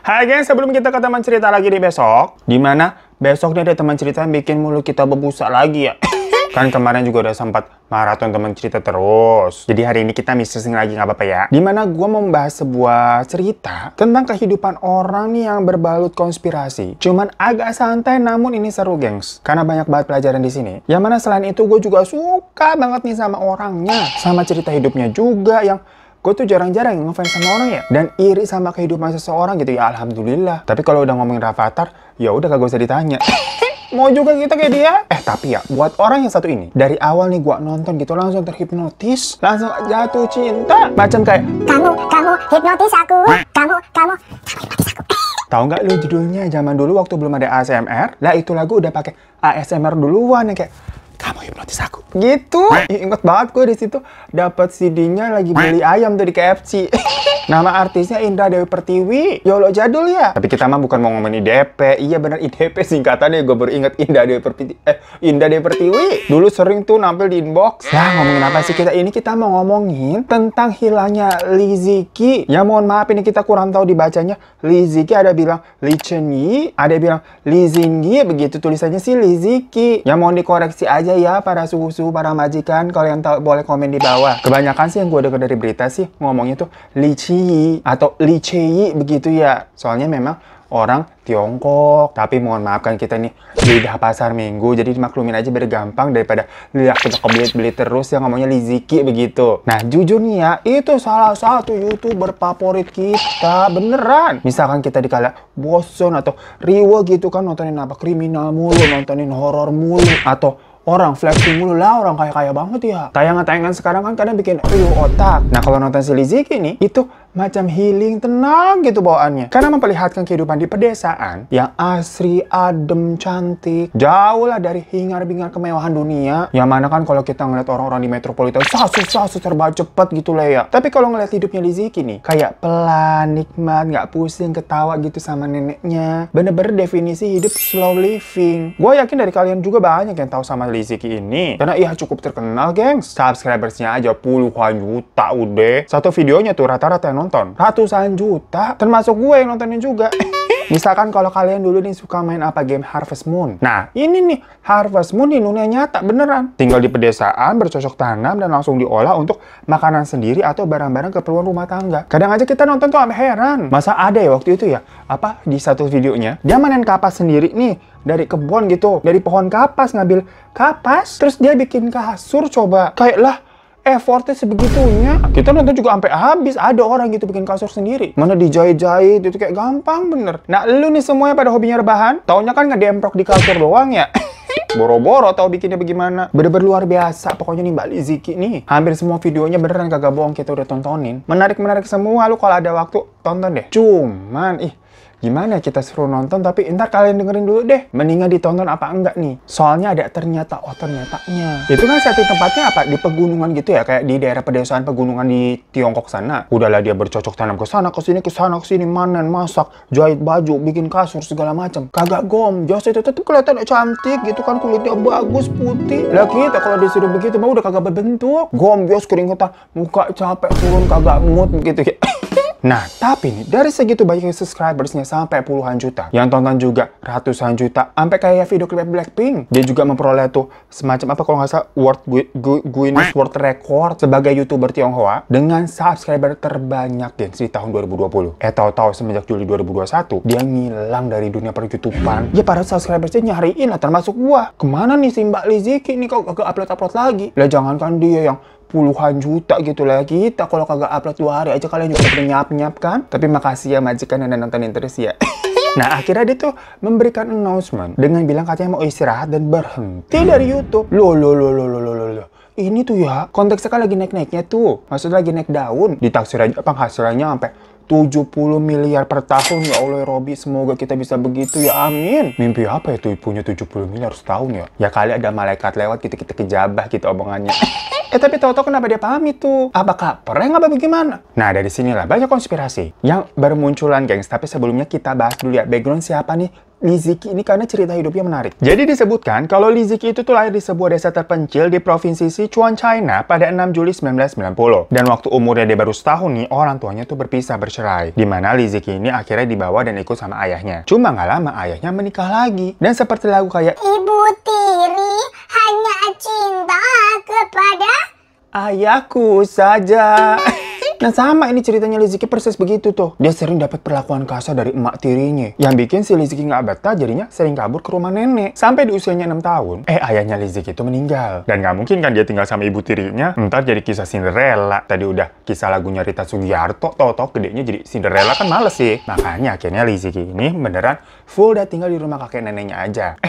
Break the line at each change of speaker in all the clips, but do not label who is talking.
Hai guys, sebelum kita ke teman cerita lagi di besok, dimana besok nih ada teman cerita yang bikin mulut kita berbusa lagi ya. Kan kemarin juga udah sempat maraton teman cerita terus. Jadi hari ini kita missing lagi, nggak apa-apa ya. Dimana gue mau membahas sebuah cerita tentang kehidupan orang nih yang berbalut konspirasi. Cuman agak santai, namun ini seru gengs. Karena banyak banget pelajaran di sini. Yang mana selain itu gue juga suka banget nih sama orangnya. Sama cerita hidupnya juga yang gue tuh jarang-jarang ngefans sama orang ya. Dan iri sama kehidupan seseorang gitu ya, alhamdulillah. Tapi kalau udah ngomongin Rafathar, ya udah kagak usah ditanya. Mau juga kita kayak dia. Tapi ya, buat orang yang satu ini, dari awal nih gue nonton gitu langsung terhipnotis, langsung jatuh cinta. Macam kayak, kamu hipnotis aku, kamu hipnotis aku. Tahu nggak lu judulnya? Zaman dulu waktu belum ada ASMR, lah itu lagu udah pakai ASMR duluan yang kayak, kamu hipnotis aku. Gitu. Ingat banget gue di situ dapat CD-nya lagi beli ayam tuh di KFC. Nama artisnya Indah Dewi Pertiwi. Ya Allah, jadul ya. Tapi kita mah bukan mau ngomongin IDP. Iya bener, IDP singkatannya. Gue baru inget Indah Dewi Pertiwi. Indah Dewi Pertiwi. Dulu sering tuh nampil di inbox. Nah, ngomongin apa sih kita ini? Kita mau ngomongin tentang hilangnya Lee Ziki. Ya mohon maaf ini kita kurang tahu dibacanya. Lee Ziki ada bilang Lee Chen-yi, ada bilang Lee Zing-yi. Begitu tulisannya sih Lee Ziki. Ya mohon dikoreksi aja ya para suhu-suhu, para majikan. Kalau yang tahu boleh komen di bawah. Kebanyakan sih yang gue dengar dari berita sih ngomongnya tuh Lee Chi atau Lee Chei begitu ya. Soalnya memang orang Tiongkok. Tapi mohon maaf kan kita nih lidah pasar minggu. Jadi dimaklumin aja biar gampang daripada lidah kita kebelit-belit terus yang ngomongnya Lee Ziki begitu. Nah jujur nih ya, itu salah satu YouTuber favorit kita. Beneran. Misalkan kita dikala bosan atau riweh gitu kan nontonin apa kriminal mulu, nontonin horor mulu, atau orang flexing mulu lah, orang kaya-kaya banget ya. Tayangan-tayangan sekarang kan kadang bikin riuh otak. Nah kalau nonton si Lee Ziki nih, itu macam healing, tenang gitu bawaannya. Karena memperlihatkan kehidupan di pedesaan yang asri, adem, cantik. Jauh lah dari hingar-bingar kemewahan dunia. Yang mana kan kalau kita ngeliat orang-orang di metropolitan, sasus serba cepet gitu lah ya. Tapi kalau ngeliat hidupnya Lee Ziki nih, kayak pelan, nikmat, nggak pusing, ketawa gitu sama neneknya. Bener-bener definisi hidup slow living. Gue yakin dari kalian juga banyak yang tahu sama Lee Ziki ini. Karena iya cukup terkenal gengs. Subscribersnya aja puluhan juta udah. Satu videonya tuh rata-rata yang nonton ratusan juta, termasuk gue yang nontonin juga. Misalkan kalau kalian dulu nih suka main apa game Harvest Moon. Nah ini nih Harvest Moon di dunia nyata beneran. Tinggal di pedesaan, bercocok tanam dan langsung diolah untuk makanan sendiri atau barang-barang keperluan rumah tangga. Kadang aja kita nonton tuh sampai heran. Masa ada ya waktu itu ya, apa di satu videonya dia manen kapas sendiri nih dari kebun gitu, dari pohon kapas, ngambil kapas, terus dia bikin kasur. Coba kayak lah effortnya sebegitunya. Kita nonton juga sampai habis. Ada orang gitu bikin kasur sendiri. Mana dijahit-jahit itu kayak gampang bener. Nah lu nih semuanya pada hobinya rebahan, taunya kan ngedemprok di kasur doang ya. Boro-boro tau bikinnya bagaimana. Bener-bener luar biasa pokoknya nih Mbak Lee Ziki nih. Hampir semua videonya beneran kagak bohong kita udah tontonin. Menarik-menarik semua. Lu kalau ada waktu tonton deh. Cuman gimana kita suruh nonton tapi ntar kalian dengerin dulu deh. Mendingan ditonton apa enggak nih. Soalnya ada ternyata ternyatanya. Itu kan setting tempatnya apa? Di pegunungan gitu ya. Kayak di daerah pedesaan pegunungan di Tiongkok sana. Udahlah dia bercocok tanam ke sana, ke sini, manen, masak, jahit baju, bikin kasur segala macam. Kagak gomjos itu tetep kelihatan cantik gitu kan, kulitnya bagus, putih. Lah kita kalau disuruh begitu mah udah kagak berbentuk. Gomjos, keringetan, muka capek, turun kagak mood gitu ya. Nah, tapi nih, dari segitu banyak subscribersnya sampai puluhan juta. Yang tonton juga ratusan juta. Sampai kayak video klip Blackpink. Dia juga memperoleh tuh semacam apa kalau nggak salah Guinness World Record sebagai YouTuber Tionghoa dengan subscriber terbanyak gengs di tahun 2020. Tahu-tahu semenjak Juli 2021, dia ngilang dari dunia per-YouTubean. Ya para subscribersnya nyariin lah, termasuk gua. Kemana nih si Mbak Lee Ziki nih kok gak upload-upload lagi? Lah jangankan dia yang puluhan juta gitu lah. Kita kalau kagak upload 2 hari aja kalian juga udah nyap-nyap kan. Tapi makasih ya majikan yang nontonin terus ya. Nah akhirnya dia tuh memberikan announcement dengan bilang katanya mau istirahat dan berhenti dari YouTube. Loh. Ini tuh ya konteksnya kan lagi naik-naiknya tuh. Maksudnya lagi naik daun. Ditaksir aja penghasilannya sampai 70 miliar per tahun. Ya Allah Robi, semoga kita bisa begitu ya, amin. Mimpi apa itu punya 70 miliar setahun ya? Ya kali ada malaikat lewat kita kejabah gitu omongannya. Tapi tahu-tahu kenapa dia pamit tuh? Apakah prank apa bagaimana? Nah dari sinilah banyak konspirasi yang bermunculan gengs. Tapi sebelumnya kita bahas dulu ya background siapa nih Lee Ziki ini karena cerita hidupnya menarik. Jadi disebutkan kalau Lee Ziki itu tuh lahir di sebuah desa terpencil di provinsi Sichuan, China pada 6 Juli 1990. Dan waktu umurnya dia baru setahun nih, orang tuanya tuh berpisah bercerai. Dimana Lee Ziki ini akhirnya dibawa dan ikut sama ayahnya. Cuma nggak lama ayahnya menikah lagi. Dan seperti lagu kayak
Ibu tiri hanya cinta kepada
ayahku saja. Nah sama ini ceritanya Lee Ziki persis begitu tuh. Dia sering dapat perlakuan kasar dari emak tirinya. Yang bikin si Lee Ziki nggak betah jadinya sering kabur ke rumah nenek. Sampai di usianya 6 tahun, ayahnya Lee Ziki itu meninggal. Dan nggak mungkin kan dia tinggal sama ibu tirinya. Ntar jadi kisah Cinderella. Tadi udah kisah lagunya Rita Sugiarto, tau-tau gedenya jadi Cinderella kan males sih. Makanya akhirnya Lee Ziki ini beneran full udah tinggal di rumah kakek neneknya aja.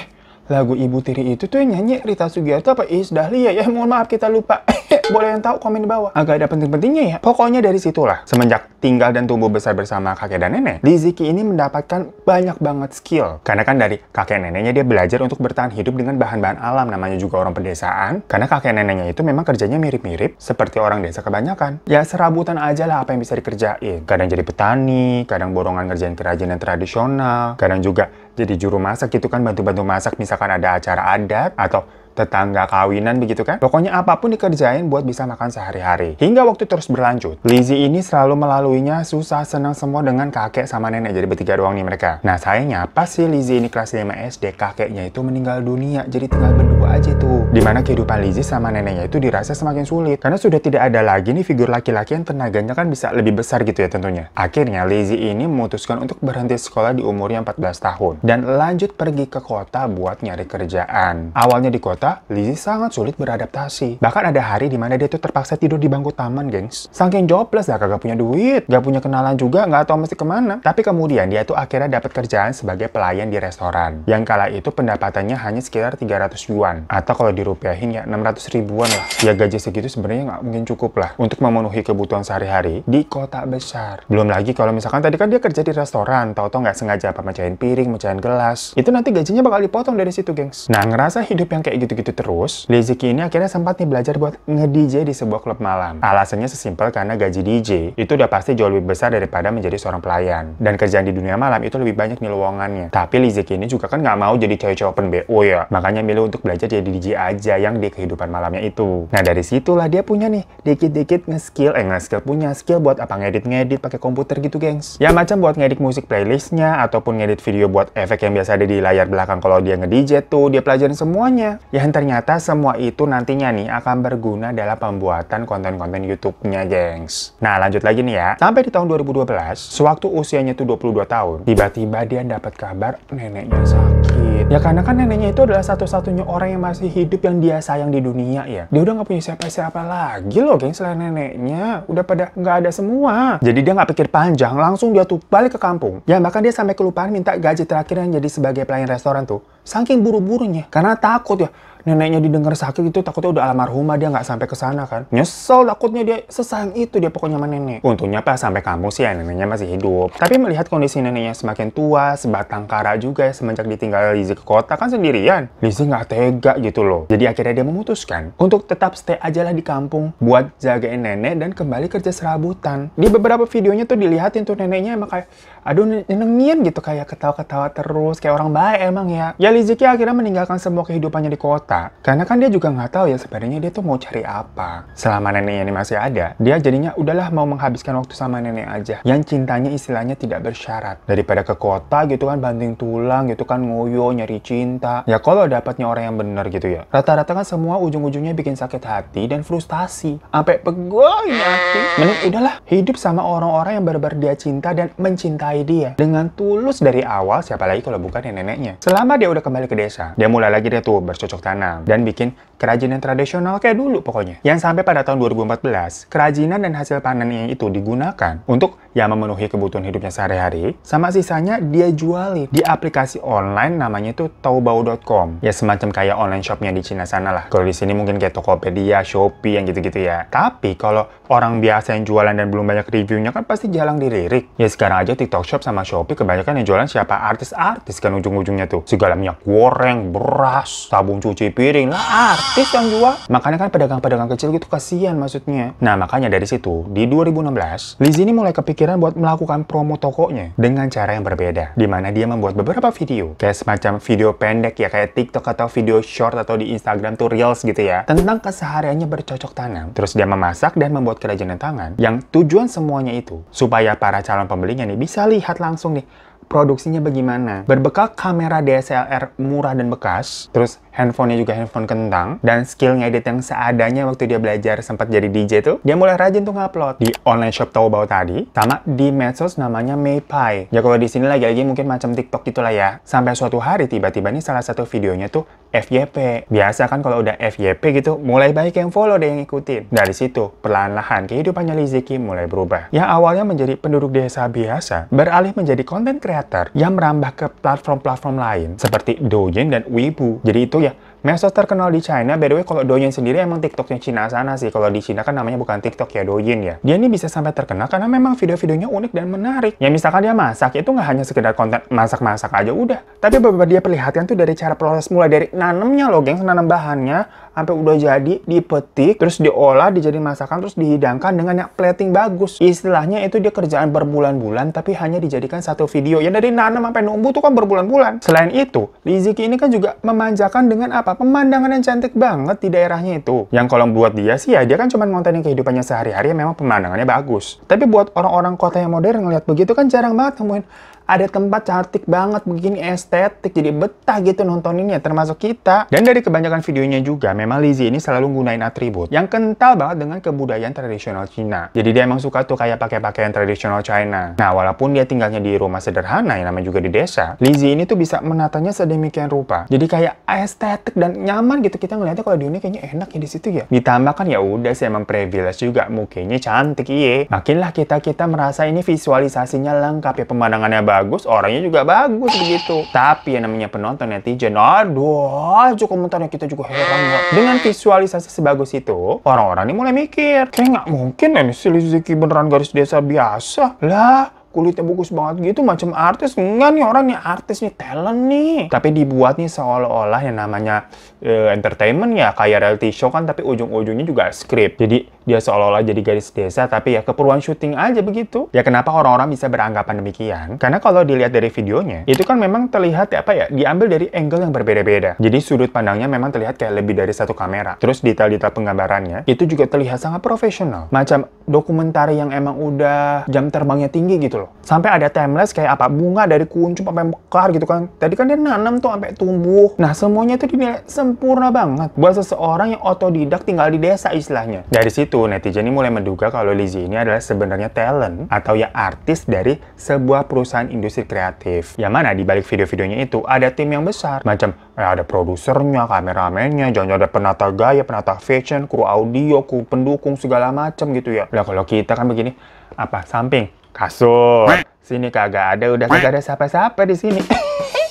Lagu Ibu Tiri itu tuh yang nyanyi Rita Sugiarto apa Iis Dahlia ya? Mohon maaf kita lupa. Boleh yang tahu komen di bawah. Agak ada penting-pentingnya ya. Pokoknya dari situlah. Semenjak tinggal dan tumbuh besar bersama kakek dan nenek, Lee Ziki ini mendapatkan banyak banget skill. Karena kan dari kakek neneknya dia belajar untuk bertahan hidup dengan bahan-bahan alam. Namanya juga orang pedesaan. Karena kakek neneknya itu memang kerjanya mirip-mirip seperti orang desa kebanyakan. Ya serabutan aja lah apa yang bisa dikerjain. Kadang jadi petani, kadang borongan ngerjain kerajinan tradisional, kadang juga jadi juru masak gitu kan, bantu-bantu masak misalkan ada acara adat atau tetangga kawinan begitu kan. Pokoknya apapun dikerjain buat bisa makan sehari-hari. Hingga waktu terus berlanjut, Lizzie ini selalu melaluinya susah senang semua dengan kakek sama nenek. Jadi bertiga doang nih mereka. Nah sayangnya pas si Lizzie ini kelas 5 SD, kakeknya itu meninggal dunia. Jadi tinggal berdua aja tuh. Dimana kehidupan Lizzie sama neneknya itu dirasa semakin sulit. Karena sudah tidak ada lagi nih figur laki-laki yang tenaganya kan bisa lebih besar gitu ya tentunya. Akhirnya Lizzie ini memutuskan untuk berhenti sekolah di umurnya 14 tahun. Dan lanjut pergi ke kota buat nyari kerjaan. Awalnya di kota, Lizzie sangat sulit beradaptasi. Bahkan ada hari di mana dia tuh terpaksa tidur di bangku taman, gengs. Saking jobless lah, kagak punya duit, gak punya kenalan juga, nggak tahu mesti kemana. Tapi kemudian dia tuh akhirnya dapat kerjaan sebagai pelayan di restoran. Yang kala itu pendapatannya hanya sekitar 300 yuan. Atau kalau dirupiahin ya 600 ribuan lah. Ya gaji segitu sebenarnya nggak mungkin cukup lah untuk memenuhi kebutuhan sehari-hari di kota besar. Belum lagi kalau misalkan tadi kan dia kerja di restoran, tahu-tahu nggak sengaja apa mecahin piring, mecahin gelas. Itu nanti gajinya bakal dipotong dari situ, gengs. Nah, ngerasa hidup yang kayak gitu-gitu terus, Lee Ziki ini akhirnya sempat nih belajar buat nge-DJ di sebuah klub malam. Alasannya sesimpel karena gaji DJ itu udah pasti jauh lebih besar daripada menjadi seorang pelayan. Dan kerjaan di dunia malam itu lebih banyak nih lowongannya. Tapi Lee Ziki ini juga kan nggak mau jadi cewek-cewek open BO ya. Makanya milih untuk belajar jadi DJ aja yang di kehidupan malamnya itu. Nah dari situlah dia punya nih dikit-dikit punya skill buat apa ngedit pakai komputer gitu, gengs. Ya macam buat ngedit musik playlistnya ataupun ngedit video buat efek yang biasa ada di layar belakang kalau dia nge-DJ tuh dia pelajarin semuanya. Ya ternyata semua itu nantinya nih akan berguna dalam pembuatan konten-konten YouTube-nya, gengs. Nah, lanjut lagi nih ya. Sampai di tahun 2012, sewaktu usianya tuh 22 tahun, tiba-tiba dia dapat kabar neneknya sakit. Ya karena kan neneknya itu adalah satu-satunya orang yang masih hidup yang dia sayang di dunia ya. Dia udah nggak punya siapa-siapa lagi loh, gengs, selain neneknya. Udah pada nggak ada semua. Jadi dia nggak pikir panjang, langsung dia tuh balik ke kampung. Ya bahkan dia sampai kelupaan minta gaji terakhir yang jadi sebagai pelayan restoran tuh. Saking buru-burunya. Karena takut ya. Neneknya didengar sakit itu takutnya udah almarhumah, dia nggak sampai ke sana kan. Nyesel takutnya dia sesayang itu dia pokoknya sama nenek. Untungnya pas sampai kampung sih ya neneknya masih hidup. Tapi melihat kondisi neneknya semakin tua, sebatang kara juga ya semenjak ditinggal Lizzie ke kota kan sendirian. Lizzie nggak tega gitu loh. Jadi akhirnya dia memutuskan untuk tetap stay aja lah di kampung buat jagain nenek dan kembali kerja serabutan. Di beberapa videonya tuh dilihatin tuh neneknya emang kayak aduh nyenengin gitu, kayak ketawa-ketawa terus kayak orang baik emang ya. Ya Lizzie akhirnya meninggalkan semua kehidupannya di kota. Karena kan dia juga nggak tahu ya sebenarnya dia tuh mau cari apa. Selama neneknya ini masih ada, dia jadinya udahlah mau menghabiskan waktu sama nenek aja. Yang cintanya istilahnya tidak bersyarat. Daripada ke kota gitu kan banting tulang gitu kan ngoyo nyari cinta. Ya kalau dapatnya orang yang bener gitu ya. Rata-rata kan semua ujung-ujungnya bikin sakit hati dan frustasi. Sampai pegel ini hati. Mending udahlah hidup sama orang-orang yang benar-benar dia cinta dan mencintai dia. Dengan tulus dari awal, siapa lagi kalau bukan neneknya. Selama dia udah kembali ke desa, dia mulai lagi dia tuh bercocok tanam dan bikin kerajinan tradisional kayak dulu pokoknya. Yang sampai pada tahun 2014, kerajinan dan hasil panennya itu digunakan untuk ya memenuhi kebutuhan hidupnya sehari-hari, sama sisanya dia jualin di aplikasi online namanya itu Taobao.com. Ya semacam kayak online shopnya di Cina sana lah. Kalau di sini mungkin kayak Tokopedia, Shopee yang gitu-gitu ya. Tapi kalau orang biasa yang jualan dan belum banyak reviewnya kan pasti jarang dilirik. Ya sekarang aja TikTok Shop sama Shopee kebanyakan yang jualan siapa artis-artis kan ujung-ujungnya tuh. Segala minyak goreng, beras, sabun cuci piring lah, artis yang jual. Makanya kan pedagang-pedagang kecil gitu kasihan maksudnya. Nah makanya dari situ di 2016 Lizzy ini mulai kepikiran buat melakukan promo tokonya dengan cara yang berbeda, dimana dia membuat beberapa video kayak semacam video pendek ya, kayak TikTok atau video short atau di Instagram tuh Reels gitu ya, tentang kesehariannya bercocok tanam. Terus dia memasak dan membuat kerajinan tangan yang tujuan semuanya itu supaya para calon pembelinya nih bisa lihat langsung nih produksinya bagaimana. Berbekal kamera DSLR murah dan bekas, terus handphonenya juga handphone kentang, dan skill ngedit yang seadanya waktu dia belajar sempat jadi DJ tuh, dia mulai rajin tuh ngupload di online shop Taobao tadi, sama di medsos namanya Meipai. Ya kalau di sini lagi-lagi mungkin macam TikTok gitulah ya. Sampai suatu hari tiba-tiba nih salah satu videonya tuh FYP. Biasa kan kalau udah FYP gitu, mulai banyak yang follow deh yang ikutin. Dari situ, perlahan-lahan kehidupannya Lizzy mulai berubah. Yang awalnya menjadi penduduk desa biasa, beralih menjadi content creator yang merambah ke platform-platform lain seperti Douyin dan Weibo. Jadi itu ya medsos terkenal di China. By the way, kalau Douyin sendiri emang TikToknya Cina sana sih. Kalau di Cina kan namanya bukan TikTok ya, Douyin ya. Dia ini bisa sampai terkenal karena memang video-videonya unik dan menarik. Ya misalkan dia masak, itu nggak hanya sekedar konten masak-masak aja udah. Tapi beberapa dia perlihatkan tuh dari cara proses mulai dari nanemnya loh, gengs, nanam bahannya, sampai udah jadi, dipetik, terus diolah, dijadiin masakan, terus dihidangkan dengan yang plating bagus. Istilahnya itu dia kerjaan berbulan-bulan, tapi hanya dijadikan satu video. Ya dari nanam sampai numbuh tuh kan berbulan-bulan. Selain itu, Lizzy ini kan juga memanjakan dengan apa? Pemandangan yang cantik banget di daerahnya itu. Yang kalau buat dia sih ya, dia kan cuma ngontenin kehidupannya sehari-hari, memang pemandangannya bagus. Tapi buat orang-orang kota yang modern ngeliat begitu kan jarang banget nemuin ada tempat cantik banget begini, estetik, jadi betah gitu nontoninnya, termasuk kita. Dan dari kebanyakan videonya juga, memang Lizzy ini selalu gunain atribut yang kental banget dengan kebudayaan tradisional Cina. Jadi dia emang suka tuh kayak pakai pakaian tradisional China. Nah, walaupun dia tinggalnya di rumah sederhana yang namanya juga di desa, Lizzy ini tuh bisa menatanya sedemikian rupa. Jadi kayak estetik dan nyaman gitu, kita ngeliatnya kalau di ini kayaknya enak ya di situ ya. Ditambah kan ya udah sih emang privilege juga, mukanya cantik iye. Makinlah kita merasa ini visualisasinya lengkap ya, pemandangannya bagus, orangnya juga bagus begitu. Tapi yang namanya penonton netizen, aduh, cukup komentarnya kita juga heran ya. Dengan visualisasi sebagus itu, orang-orang ini mulai mikir, kayak nggak mungkin ya nih si Lizzy beneran garis desa biasa. Lah, kulitnya bagus banget gitu, macam artis. Enggak nih, orang nih artis nih, talent nih. Tapi dibuat nih seolah-olah yang namanya entertainment ya, kayak reality show kan, tapi ujung-ujungnya juga skrip. Jadi dia seolah-olah jadi gadis desa, tapi ya keperluan syuting aja begitu. Ya kenapa orang-orang bisa beranggapan demikian? Karena kalau dilihat dari videonya, itu kan memang terlihat apa ya, diambil dari angle yang berbeda-beda. Jadi sudut pandangnya memang terlihat kayak lebih dari satu kamera. Terus detail-detail penggambarannya, itu juga terlihat sangat profesional. Macam dokumenter yang emang udah jam terbangnya tinggi gitu loh. Sampai ada timeless kayak apa, bunga dari kuncup sampai mekar gitu kan. Tadi kan dia nanam tuh sampai tumbuh. Nah semuanya itu dinilai sempurna banget buat seseorang yang otodidak tinggal di desa istilahnya. Dari situ netizen ini mulai menduga kalau Lizzy ini adalah sebenarnya talent atau ya artis dari sebuah perusahaan industri kreatif. Yang mana di balik video-videonya itu ada tim yang besar. Macam ada produsernya, kameramennya, jangan ada penata gaya, penata fashion, kru audio, kru pendukung segala macam gitu ya. Lah kalau kita kan begini, apa samping kasur, sini kagak ada, udah kagak ada siapa-siapa di sini.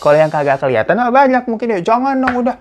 Kalau yang kagak kelihatan banyak mungkin ya, jangan dong udah.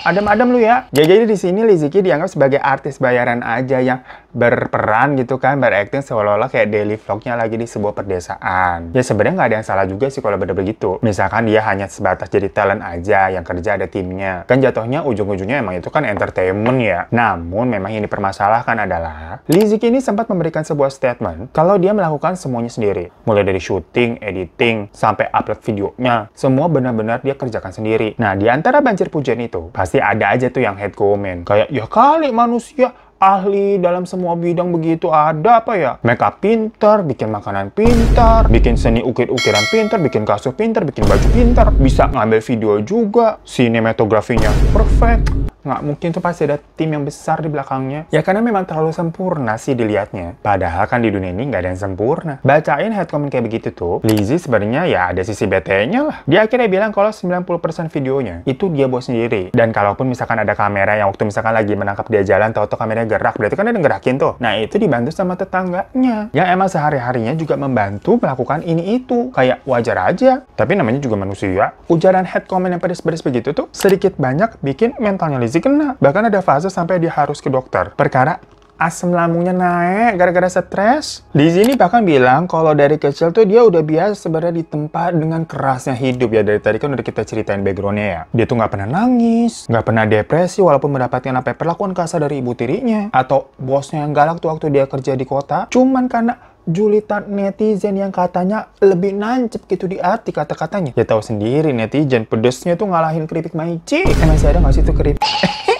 Adem-adem lu ya. Jadi di sini Lizzy dianggap sebagai artis bayaran aja yang berperan gitu kan, berakting seolah-olah kayak daily vlognya lagi di sebuah perdesaan. Ya sebenarnya nggak ada yang salah juga sih kalau bener begitu. Misalkan dia hanya sebatas jadi talent aja, yang kerja ada timnya. Kan jatuhnya ujung-ujungnya emang itu kan entertainment ya. Namun memang yang dipermasalahkan adalah Lizzy ini sempat memberikan sebuah statement kalau dia melakukan semuanya sendiri. Mulai dari syuting, editing, sampai upload videonya. Semua benar-benar dia kerjakan sendiri. Nah di antara banjir pujian itu, pasti ada aja tuh yang hate comment. Kayak, ya kali manusia ahli dalam semua bidang begitu, ada apa ya? Makeup pinter, bikin makanan pinter, bikin seni ukir-ukiran pinter, bikin kasur pinter, bikin baju pinter, bisa ngambil video juga, sinematografinya perfect. Nggak mungkin tuh, pasti ada tim yang besar di belakangnya. Ya karena memang terlalu sempurna sih dilihatnya. Padahal kan di dunia ini nggak ada yang sempurna. Bacain head comment kayak begitu tuh, Lizzy sebenarnya ya ada sisi bete-nya lah. Dia akhirnya bilang kalau 90% videonya itu dia buat sendiri. Dan kalaupun misalkan ada kamera yang waktu misalkan lagi menangkap dia jalan, tahu-tahu kameranya gerak, berarti kan dia ngerakin tuh. Nah itu dibantu sama tetangganya yang emang sehari-harinya juga membantu melakukan ini itu. Kayak wajar aja. Tapi namanya juga manusia. Ujaran head comment yang pedes-pedes begitu tuh sedikit banyak bikin mentalnya Lizzy kena. Bahkan ada fase sampai dia harus ke dokter. Perkara asam lambungnya naik gara-gara stres. Lizzy ini bahkan bilang kalau dari kecil tuh dia udah biasa sebenarnya ditempa dengan kerasnya hidup ya. Dari tadi kan udah kita ceritain backgroundnya ya. Dia tuh nggak pernah nangis, nggak pernah depresi walaupun mendapatkan perlakuan kasar dari ibu tirinya atau bosnya yang galak tuh waktu dia kerja di kota. Cuman karena julitan netizen yang katanya lebih nancep gitu di arti kata-katanya. Ya tahu sendiri netizen pedesnya tuh ngalahin keripik Maici. Masih ada nggak sih tuh keripik?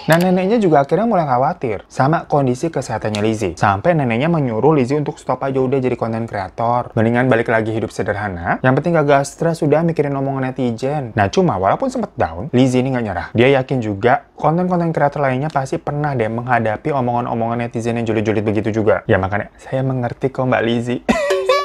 Nah, neneknya juga akhirnya mulai khawatir sama kondisi kesehatannya Lizzy. Sampai neneknya menyuruh Lizzy untuk stop aja udah jadi konten kreator. Mendingan balik lagi hidup sederhana. Yang penting gak stres udah mikirin omongan netizen. Nah, cuma walaupun sempat down, Lizzy ini nggak nyerah. Dia yakin juga konten-konten kreator lainnya pasti pernah deh menghadapi omongan-omongan netizen yang julid-julid begitu juga. Ya makanya saya mengerti kok Mbak Lizzy.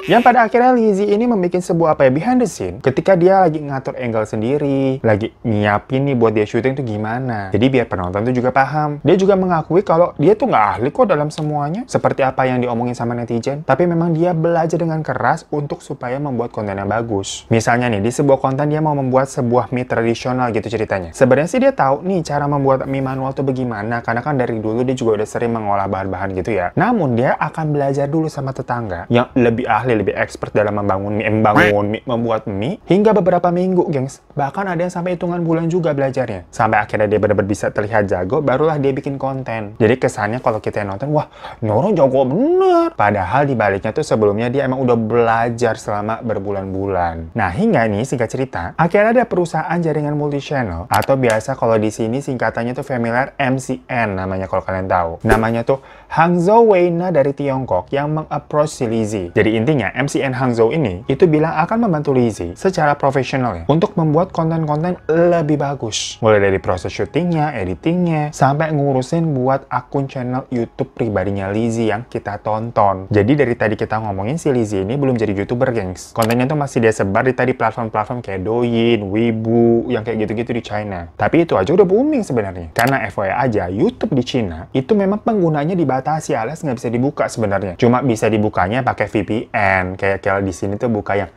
Yang pada akhirnya Lizzy ini membuat sebuah behind the scene ketika dia lagi ngatur angle sendiri, lagi nyiapin nih buat dia syuting tuh gimana. Jadi biar penonton tuh juga paham. Dia juga mengakui kalau dia tuh nggak ahli kok dalam semuanya, seperti apa yang diomongin sama netizen. Tapi memang dia belajar dengan keras untuk supaya membuat konten yang bagus. Misalnya nih, di sebuah konten dia mau membuat sebuah mie tradisional gitu ceritanya. Sebenarnya sih dia tahu nih cara membuat mie manual tuh bagaimana, karena kan dari dulu dia juga udah sering mengolah bahan-bahan gitu ya. Namun dia akan belajar dulu sama tetangga yang lebih ahli, lebih expert dalam membangun mie, membuat mie hingga beberapa minggu, gengs. Bahkan ada yang sampai hitungan bulan juga belajarnya. Sampai akhirnya dia benar-benar bisa terlihat jago, barulah dia bikin konten. Jadi kesannya kalau kita yang nonton, wah, ini orang jago bener. Padahal di baliknya tuh sebelumnya dia emang udah belajar selama berbulan-bulan. Nah, hingga ini singkat cerita, akhirnya ada perusahaan jaringan multi channel atau biasa kalau di sini singkatannya tuh familiar MCN namanya kalau kalian tahu. Namanya tuh Hangzhou Weina dari Tiongkok yang meng-approach si Lizzy. Jadi intinya MCN Hangzhou ini itu bilang akan membantu Lizzy secara profesional ya untuk membuat konten-konten lebih bagus. Mulai dari proses syutingnya, editingnya, sampai ngurusin buat akun channel YouTube pribadinya Lizzy yang kita tonton. Jadi dari tadi kita ngomongin si Lizzy ini belum jadi YouTuber, gengs. Kontennya tuh masih dia sebar di tadi platform-platform kayak Douyin, Weibo, yang kayak gitu-gitu di China. Tapi itu aja udah booming sebenarnya. Karena FYI aja, YouTube di China itu memang penggunanya dibatasi alias nggak bisa dibuka sebenarnya. Cuma bisa dibukanya pakai VPN. Kayak di sini tuh buka yang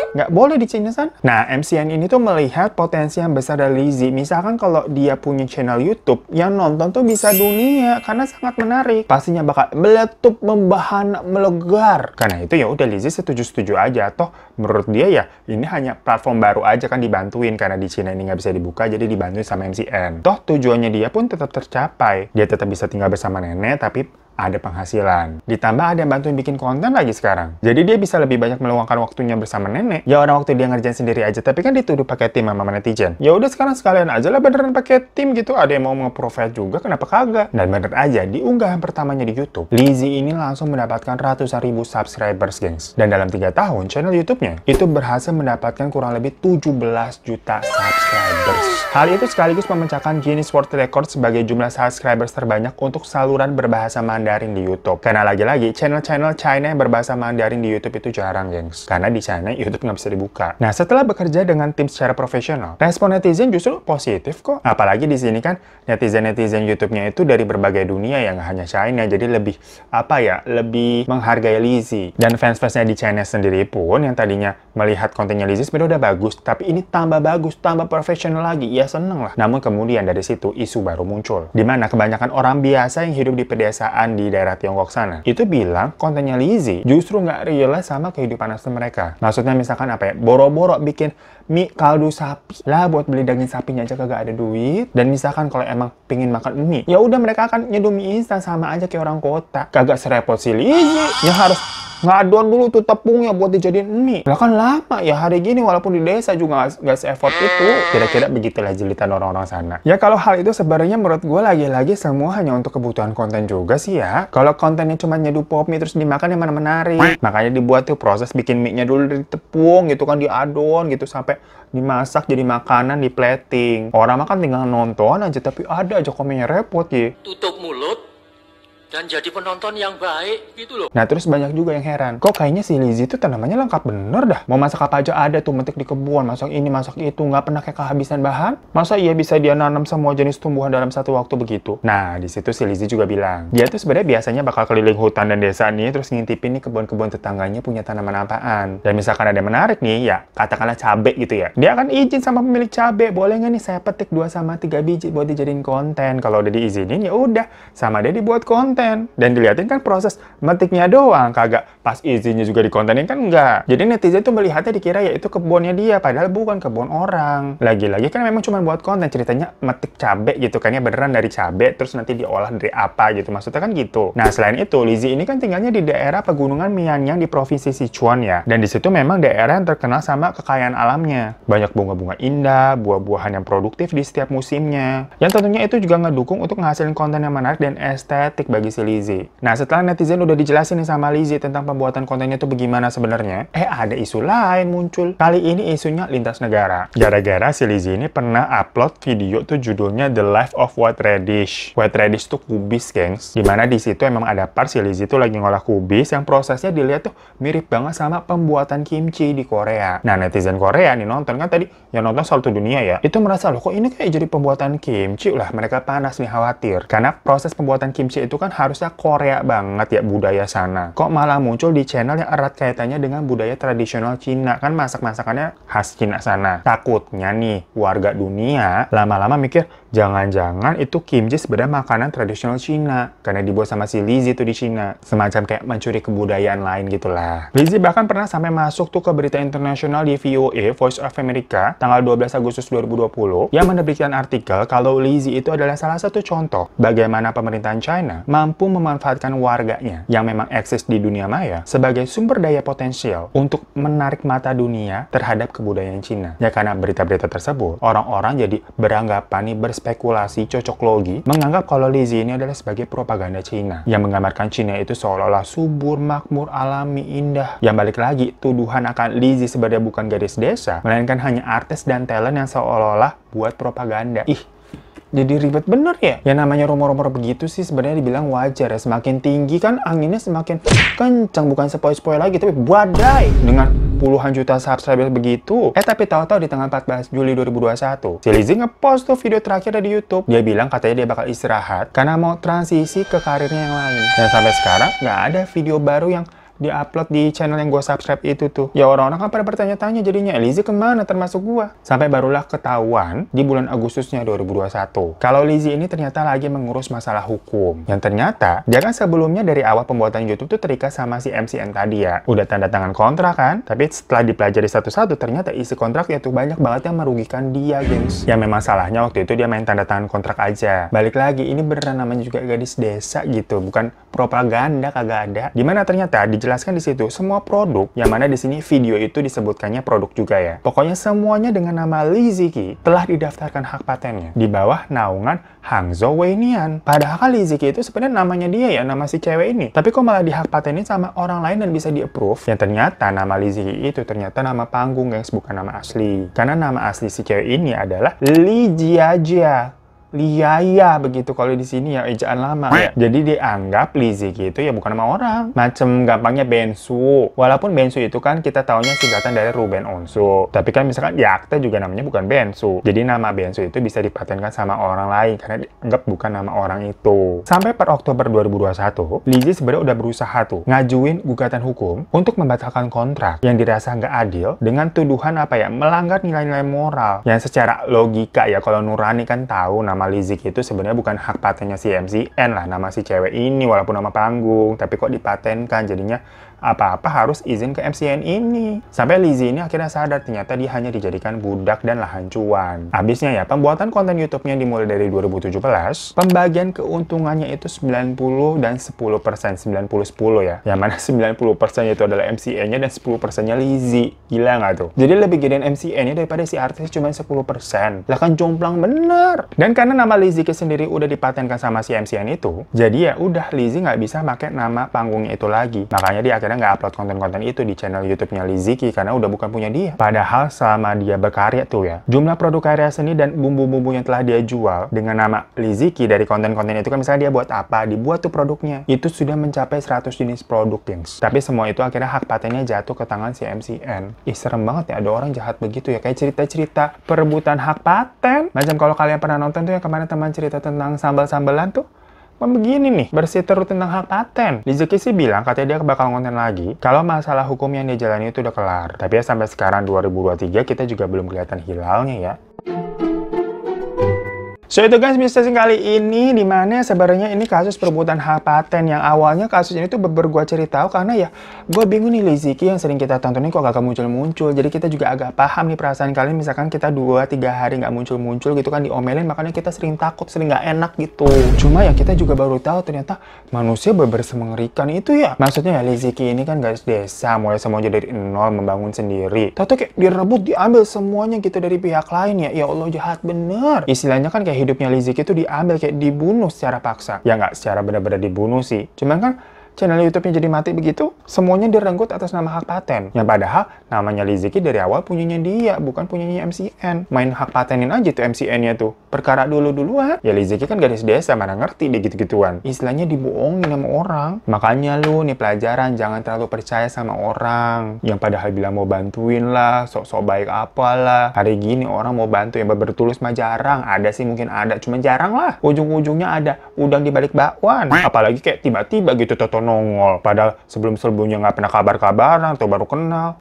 nggak boleh di China sana. Nah, MCN ini tuh melihat potensi yang besar dari Lizzy. Misalkan kalau dia punya channel YouTube, yang nonton tuh bisa dunia karena sangat menarik. Pastinya bakal meletup, membahana, melegar. Karena itu ya udah Lizzy setuju-setuju aja. Toh menurut dia ya ini hanya platform baru aja kan dibantuin karena di China ini nggak bisa dibuka, jadi dibantuin sama MCN. Toh tujuannya dia pun tetap tercapai. Dia tetap bisa tinggal bersama nenek tapi ada penghasilan. Ditambah ada yang bantuin bikin konten lagi sekarang. Jadi dia bisa lebih banyak meluangkan waktunya bersama nenek. Ya orang waktu dia ngerjain sendiri aja, tapi kan dituduh pakai tim sama netizen. Ya udah sekarang sekalian aja lah beneran pakai tim gitu. Ada yang mau nge-profile juga, kenapa kagak? Dan bener aja, di unggahan pertamanya di YouTube, Lizzy ini langsung mendapatkan ratusan ribu subscribers, gengs. Dan dalam 3 tahun, channel YouTube-nya itu berhasil mendapatkan kurang lebih 17 juta subscribers. Hal itu sekaligus memecahkan Guinness World Record sebagai jumlah subscribers terbanyak untuk saluran berbahasa Mandarin di YouTube. Karena lagi-lagi, channel-channel China yang berbahasa Mandarin di YouTube itu jarang, gengs. Karena di sana YouTube nggak bisa dibuka. Nah, setelah bekerja dengan tim secara profesional, respon netizen justru positif kok. Apalagi di sini kan, netizen-netizen YouTube-nya itu dari berbagai dunia yang nggak hanya China. Jadi lebih, lebih menghargai Lizzy. Dan fans-fansnya di China sendiri pun, yang tadinya melihat kontennya Lizzy sebenarnya udah bagus. Tapi ini tambah bagus, tambah profesional lagi. Ya seneng lah. Namun kemudian dari situ isu baru muncul. Dimana kebanyakan orang biasa yang hidup di pedesaan di daerah Tiongkok sana itu bilang kontennya Lizzy justru nggak relate sama kehidupan asli mereka. Maksudnya misalkan boro-boro bikin mie kaldu sapi lah buat beli daging sapinya aja kagak ada duit. Dan misalkan kalau emang pingin makan mie, ya udah mereka akan nyeduh mie instan sama aja kayak orang kota. Kagak serepot si Lizzy yang harus ngadon dulu tuh tepungnya buat dijadiin mie. Lah kan lama ya hari gini walaupun di desa juga nggak se-effort itu. Kira-kira begitulah jelitan orang-orang sana. Ya kalau hal itu sebenarnya menurut gue lagi-lagi semua hanya untuk kebutuhan konten juga sih ya. Kalau kontennya cuma nyeduh pop mie terus dimakan yang mana menarik. Makanya dibuat tuh proses bikin mie-nya dulu dari tepung gitu kan, diadon gitu sampai dimasak jadi makanan, di plating. Orang makan tinggal nonton aja tapi ada aja komennya repot ya.
Tutup mulut, dan jadi penonton yang baik gitu loh.
Nah terus banyak juga yang heran, kok kayaknya si Lizzy itu tanamannya lengkap bener dah. Mau masak apa aja ada tuh, metik di kebun, masak ini, masak itu, nggak pernah kayak kehabisan bahan. Masa iya bisa dia nanam semua jenis tumbuhan dalam satu waktu begitu? Nah di situ si Lizzy juga bilang, dia tuh sebenarnya biasanya bakal keliling hutan dan desa nih, terus ngintipin nih kebun-kebun tetangganya punya tanaman apaan. Dan misalkan ada yang menarik nih, ya katakanlah cabai gitu ya, dia akan izin sama pemilik cabai, boleh nggak nih saya petik 2 sama 3 biji buat dijadiin konten. Kalau udah diizinin ya udah, sama dia dibuat konten. Dan dilihatin kan proses metiknya doang, kagak pas izinnya juga dikontenin kan enggak. Jadi netizen tuh melihatnya dikira ya itu kebunnya dia, padahal bukan kebun orang. Lagi-lagi kan memang cuma buat konten, ceritanya metik cabai gitu kan ya, beneran dari cabai terus nanti diolah dari apa gitu, maksudnya kan gitu. Nah selain itu Lizzy ini kan tinggalnya di daerah pegunungan Mianyang di provinsi Sichuan ya, dan di situ memang daerah yang terkenal sama kekayaan alamnya, banyak bunga-bunga indah, buah-buahan yang produktif di setiap musimnya, yang tentunya itu juga ngedukung untuk ngasilin konten yang menarik dan estetik bagi si Lizzy. Nah setelah netizen udah dijelasin nih sama Lizzy tentang pembuatan kontennya itu bagaimana sebenarnya, ada isu lain muncul. Kali ini isunya lintas negara. Gara-gara si Lizzy ini pernah upload video tuh judulnya The Life of White Radish. White Radish tuh kubis, gengs. Dimana di situ emang ada part si Lizzy tuh lagi ngolah kubis yang prosesnya dilihat tuh mirip banget sama pembuatan kimchi di Korea. Nah netizen Korea nih nonton kan tadi, yang nonton satu dunia ya, itu merasa loh kok ini kayak jadi pembuatan kimchi lah. Mereka panas nih, khawatir. Karena proses pembuatan kimchi itu kan harusnya Korea banget ya budaya sana. Kok malah muncul di channel yang erat kaitannya dengan budaya tradisional Cina, kan masak-masakannya khas Cina sana. Takutnya nih warga dunia lama-lama mikir jangan-jangan itu kimchi sebenarnya makanan tradisional Cina karena dibuat sama si Lizzy itu di Cina. Semacam kayak mencuri kebudayaan lain gitulah. Lizzy bahkan pernah sampai masuk tuh ke berita internasional di VOA, Voice of America, tanggal 12 Agustus 2020 yang menerbitkan artikel kalau Lizzy itu adalah salah satu contoh bagaimana pemerintahan China mampu memanfaatkan warganya yang memang eksis di dunia maya sebagai sumber daya potensial untuk menarik mata dunia terhadap kebudayaan Cina. Ya karena berita-berita tersebut, orang-orang jadi beranggapan nih, berspekulasi, cocok logi, menganggap kalau Lizzy ini adalah sebagai propaganda Cina yang menggambarkan Cina itu seolah-olah subur, makmur, alami, indah. Yang balik lagi, tuduhan akan Lizzy sebagai bukan gadis desa, melainkan hanya artis dan talent yang seolah-olah buat propaganda. Ih, jadi ribet bener ya? Ya namanya rumor-rumor begitu sih sebenarnya dibilang wajar ya. Semakin tinggi kan anginnya semakin kencang, bukan sepoi-sepoi lagi tapi badai dengan puluhan juta subscriber begitu. Tapi tahu-tahu di tanggal 14 Juli 2021 si Lizzy ngepost tuh video terakhir di YouTube. Dia bilang katanya dia bakal istirahat karena mau transisi ke karirnya yang lain. Dan sampai sekarang nggak ada video baru yang di-upload di channel yang gue subscribe itu tuh. Ya orang-orang kan pada bertanya-tanya jadinya, Lizzy kemana termasuk gue? Sampai barulah ketahuan di bulan Agustusnya 2021. Kalau Lizzy ini ternyata lagi mengurus masalah hukum. Yang ternyata, dia kan sebelumnya dari awal pembuatan YouTube tuh terikat sama si MCN tadi ya. Udah tanda tangan kontrak kan? Tapi setelah dipelajari satu-satu, ternyata isi kontraknya tuh banyak banget yang merugikan dia, gengs. Ya memang salahnya waktu itu dia main tanda tangan kontrak aja. Balik lagi, ini beneran namanya juga gadis desa gitu. Bukan propaganda, kagak ada. Dimana ternyata dijelaskan di situ semua produk, yang mana di sini video itu disebutkannya produk juga ya. Pokoknya semuanya dengan nama Lizzy Qi telah didaftarkan hak patennya di bawah naungan Hangzhou Weinian. Padahal Lizzy Qi itu sebenarnya namanya dia ya, nama si cewek ini. Tapi kok malah dihak patenin sama orang lain dan bisa di-approve? Yang ternyata nama Lizzy Qi itu ternyata nama panggung, guys, bukan nama asli. Karena nama asli si cewek ini adalah Li Jiajia. Liaya begitu kalau di sini ya, ejaan lama ya. Jadi dianggap Lizzy Qi itu ya bukan nama orang. Macem gampangnya Bensu. Walaupun Bensu itu kan kita taunya singkatan dari Ruben Onsu. Tapi kan misalkan di akte juga namanya bukan Bensu. Jadi nama Bensu itu bisa dipatenkan sama orang lain karena dianggap bukan nama orang itu. Sampai per Oktober 2021, Lizzy sebenarnya udah berusaha tuh ngajuin gugatan hukum untuk membatalkan kontrak yang dirasa nggak adil dengan tuduhan apa ya, melanggar nilai-nilai moral. Yang secara logika ya, kalau nurani kan tahu nama Lizzy Qi itu sebenarnya bukan hak patennya si MCN lah, nama si cewek ini walaupun nama panggung, tapi kok dipatenkan, jadinya apa-apa harus izin ke MCN ini. Sampai Lizzy ini akhirnya sadar ternyata dia hanya dijadikan budak dan lahan cuan. Habisnya ya, pembuatan konten YouTube-nya dimulai dari 2017, pembagian keuntungannya itu 90 dan 10%, 90-10 ya. Yang mana 90% itu adalah MCN-nya dan 10%-nya Lizzy. Gila nggak tuh? Jadi lebih gedein MCN-nya daripada si artis cuma 10%. Lah kan jomplang bener. Dan karena nama Lizzy Qi sendiri udah dipatenkan sama si MCN itu, jadi ya udah Lizzy nggak bisa pakai nama panggungnya itu lagi. Makanya dia akhirnya akhirnya nggak upload konten-konten itu di channel YouTube-nya Liziki karena udah bukan punya dia. Padahal selama dia berkarya tuh ya, jumlah produk karya seni dan bumbu-bumbu yang telah dia jual dengan nama Liziki dari konten-konten itu kan, misalnya dia buat apa, dibuat tuh produknya, itu sudah mencapai 100 jenis produk, gengs. Tapi semua itu akhirnya hak patennya jatuh ke tangan si MCN. Ih, serem banget ya ada orang jahat begitu ya, kayak cerita-cerita perebutan hak paten. Macam kalau kalian pernah nonton tuh yang kemarin teman cerita tentang sambal-sambalan tuh, begini nih, bersiteru tentang hak paten. Liziki sih bilang katanya dia bakal konten lagi kalau masalah hukum yang dia jalani itu udah kelar. Tapi ya sampai sekarang 2023 kita juga belum kelihatan hilalnya ya. So itu guys, Mr. Sing kali ini dimana sebenarnya ini kasus perebutan hak paten yang awalnya kasus ini tuh gue ceritahu karena ya gue bingung nih Liziki yang sering kita tontonin kok gak muncul-muncul. Jadi kita juga agak paham nih perasaan kalian misalkan kita 2-3 hari nggak muncul-muncul gitu kan diomelin, makanya kita sering takut, sering nggak enak gitu. Cuma ya kita juga baru tahu ternyata manusia bener-bener semengerikan itu ya. Maksudnya ya Liziki ini kan gadis desa, mulai semuanya dari nol membangun sendiri. Tahu kayak direbut, diambil semuanya gitu dari pihak lain ya. Ya Allah, jahat bener. Istilahnya kan kayak hidupnya Liziki itu diambil, kayak dibunuh secara paksa. Ya nggak secara benar-benar dibunuh sih. Cuman kan channel YouTube-nya jadi mati begitu, semuanya direnggut atas nama hak paten. Yang padahal namanya Liziki dari awal punyanya dia, bukan punyanya MCN. Main hak patenin aja tuh MCN-nya tuh. Perkara dulu-duluan. Ya Liziki kan gadis desa, mana ngerti deh gitu-gituan. Istilahnya dibohongin sama orang. Makanya lu nih pelajaran, jangan terlalu percaya sama orang. Yang padahal bilang mau bantuin lah, sok-sok baik apalah. Hari gini orang mau bantu yang bertulus mah jarang. Ada sih mungkin ada, cuma jarang lah. Ujung-ujungnya ada udang di balik bakwan. Apalagi kayak tiba-tiba gitu tonton nongol. Padahal sebelum-sebelumnya nggak pernah kabar-kabaran atau baru kenal.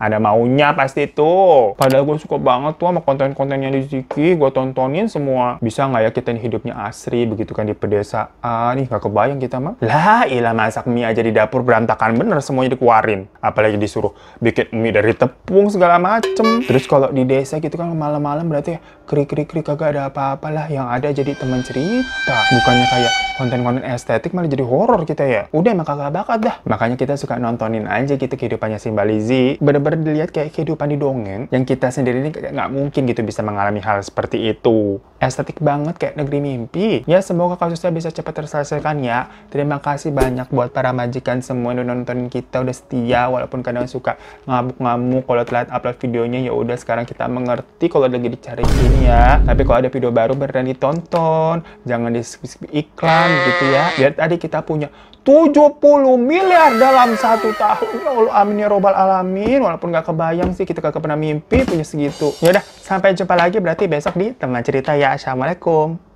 Ada maunya pasti tuh. Padahal gue suka banget tuh sama konten-kontennya Liziki. Gue tontonin semua. Bisa nggak ya kita ini hidupnya asri begitu kan di pedesaan. Nih nggak kebayang kita mah. Lah ilah, masak mie aja di dapur berantakan bener, semuanya dikeluarin. Apalagi disuruh bikin mie dari tepung segala macem. Terus kalau di desa gitu kan malam-malam berarti ya krik-krik kagak ada apa-apa lah. Yang ada jadi teman cerita. Bukannya kayak konten-konten estetik malah jadi horor kita ya. Udah emang kagak bakat dah. Makanya kita suka nontonin aja gitu kehidupannya si Mbak Lizzy. Bener-bener dilihat kayak kehidupan di dongeng yang kita sendiri ini kayak nggak mungkin gitu bisa mengalami hal seperti itu. Estetik banget kayak negeri mimpi. Ya semoga kasusnya bisa cepat terselesaikan ya. Terima kasih banyak buat para majikan semua yang nontonin kita udah setia walaupun kadang suka ngamuk-ngamuk kalau telat upload videonya. Ya udah sekarang kita mengerti kalau lagi dicariin ya. Tapi kalau ada video baru beneran ditonton, jangan di skip iklan gitu ya. Biar tadi kita punya 70 miliar dalam 1 tahun. Ya Allah, amin ya robbal alamin. Walaupun nggak kebayang sih, kita kagak pernah mimpi punya segitu. Ya udah, sampai jumpa lagi berarti besok di Teman Cerita ya. Assalamualaikum.